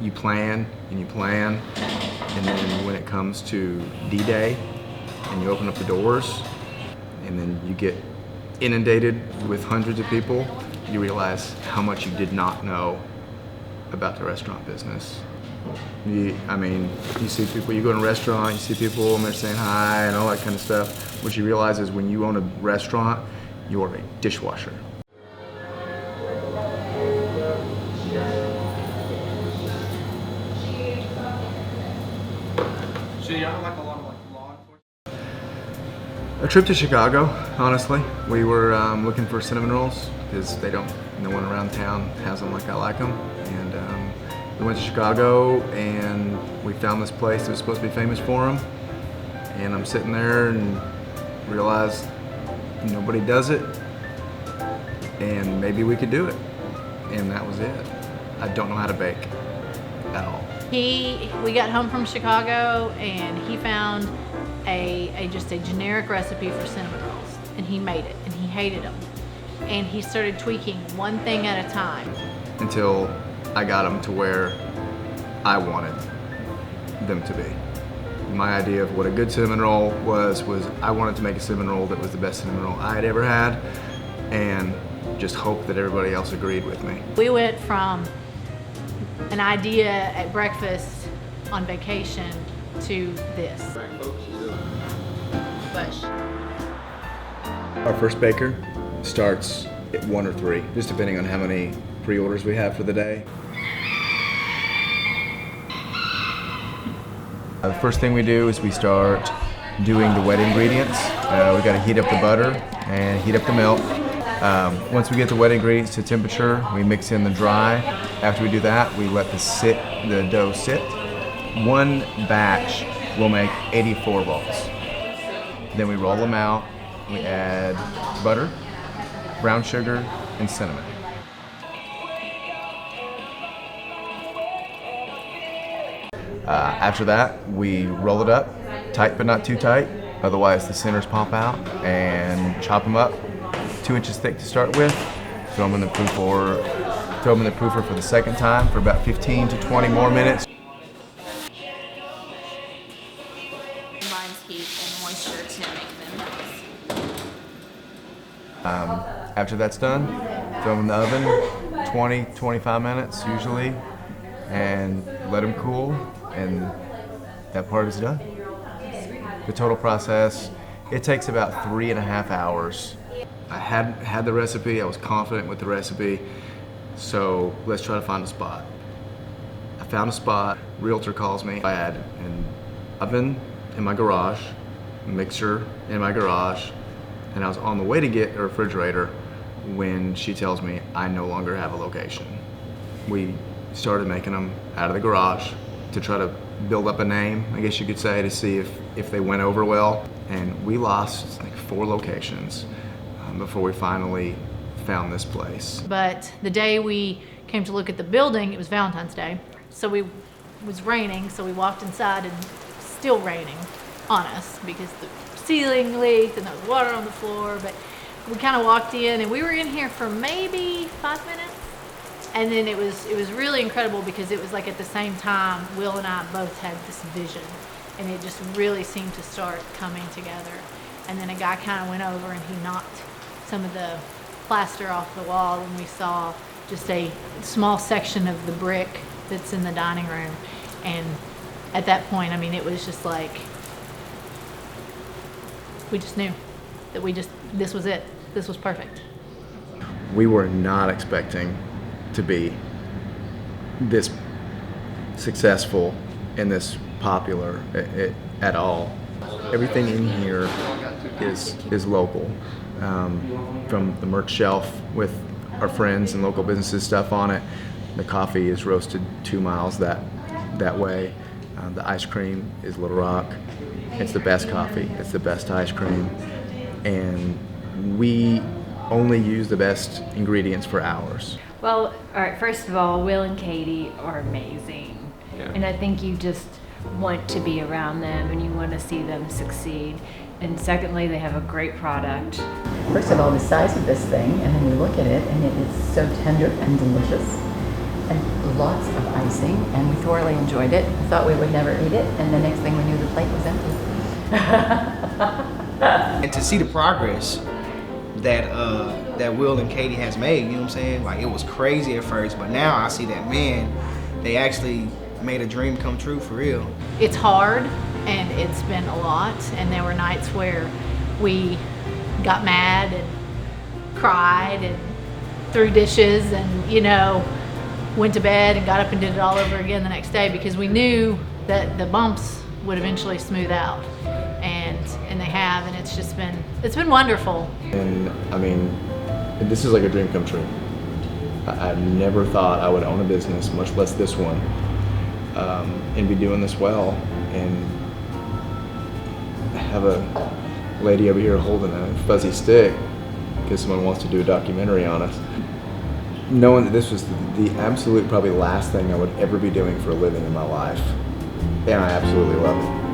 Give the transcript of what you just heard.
you plan and you plan, and then when it comes to D-Day and you open up the doors and then you get inundated with hundreds of people, you realize how much you did not know about the restaurant business. You see people, you go in a restaurant, you see people and they're saying hi and all that kind of stuff. What you realize is when you own a restaurant, you are a dishwasher. So you don't like a lot of law enforcement? A trip to Chicago, honestly. We were looking for cinnamon rolls because no one around town has them like I like them. And we went to Chicago and we found this place that was supposed to be famous for them. And I'm sitting there and realized nobody does it and maybe we could do it. And that was it. I don't know how to bake at all. We got home from Chicago and he found just a generic recipe for cinnamon rolls, and he made it and he hated them, and he started tweaking one thing at a time until I got them to where I wanted them to be. My idea of what a good cinnamon roll was I wanted to make a cinnamon roll that was the best cinnamon roll I had ever had, and just hope that everybody else agreed with me. We went from an idea at breakfast on vacation to this. Bush. Our first baker starts at 1 or 3, just depending on how many pre-orders we have for the day. The first thing we do is we start doing the wet ingredients. We got to heat up the butter and heat up the milk. Once we get the wet ingredients to temperature, we mix in the dry. After we do that, we let the dough sit. One batch will make 84 balls. Then we roll them out. We add butter, brown sugar, and cinnamon. After that, we roll it up, tight but not too tight, otherwise the centers pop out, and chop them up 2 inches thick to start with. Throw them in the proofer for the second time for about 15 to 20 more minutes. Combines heat and moisture to make them nice. After that's done, throw them in the oven, 20-25 minutes usually, and let them cool, and that part is done. The total process, it takes about 3.5 hours. I had the recipe, I was confident with the recipe, so let's try to find a spot. I found a spot, realtor calls me. I had an oven in my garage, a mixer in my garage, and I was on the way to get a refrigerator when she tells me I no longer have a location. We started making them out of the garage to try to build up a name, I guess you could say, to see if they went over well. And we lost like 4 locations before we finally found this place. But the day we came to look at the building, it was Valentine's Day. So it was raining, so we walked inside and still raining on us because the ceiling leaked and there was water on the floor. But we kind of walked in and we were in here for maybe 5 minutes. And then it was really incredible because it was like at the same time, Will and I both had this vision, and it just really seemed to start coming together. And then a guy kind of went over and he knocked some of the plaster off the wall, and we saw just a small section of the brick that's in the dining room. And at that point, I mean, it was just like, we just knew that this was it. This was perfect. We were not expecting to be this successful and this popular at all. Everything in here is local. From the merch shelf with our friends and local businesses stuff on it. The coffee is roasted 2 miles that way. The ice cream is Little Rock. It's the best coffee. It's the best ice cream. And we only use the best ingredients for ours. Well, all right, first of all, Will and Katie are amazing. Yeah. And I think you just want to be around them and you want to see them succeed. And secondly, they have a great product. First of all, the size of this thing, and then you look at it, and it is so tender and delicious. and lots of icing, and we thoroughly enjoyed it. Thought we would never eat it, and the next thing we knew, the plate was empty. And to see the progress that that Will and Katie has made, you know what I'm saying? Like, it was crazy at first, but now I see that, man, they actually made a dream come true for real. It's hard and it's been a lot, and there were nights where we got mad and cried and threw dishes and, you know, went to bed and got up and did it all over again the next day, because we knew that the bumps would eventually smooth out, and they have, and it's been wonderful. And I mean, this is like a dream come true. I never thought I would own a business, much less this one, and be doing this well, and have a lady over here holding a fuzzy stick because someone wants to do a documentary on us. Knowing that this was the absolute probably last thing I would ever be doing for a living in my life, and I absolutely love it.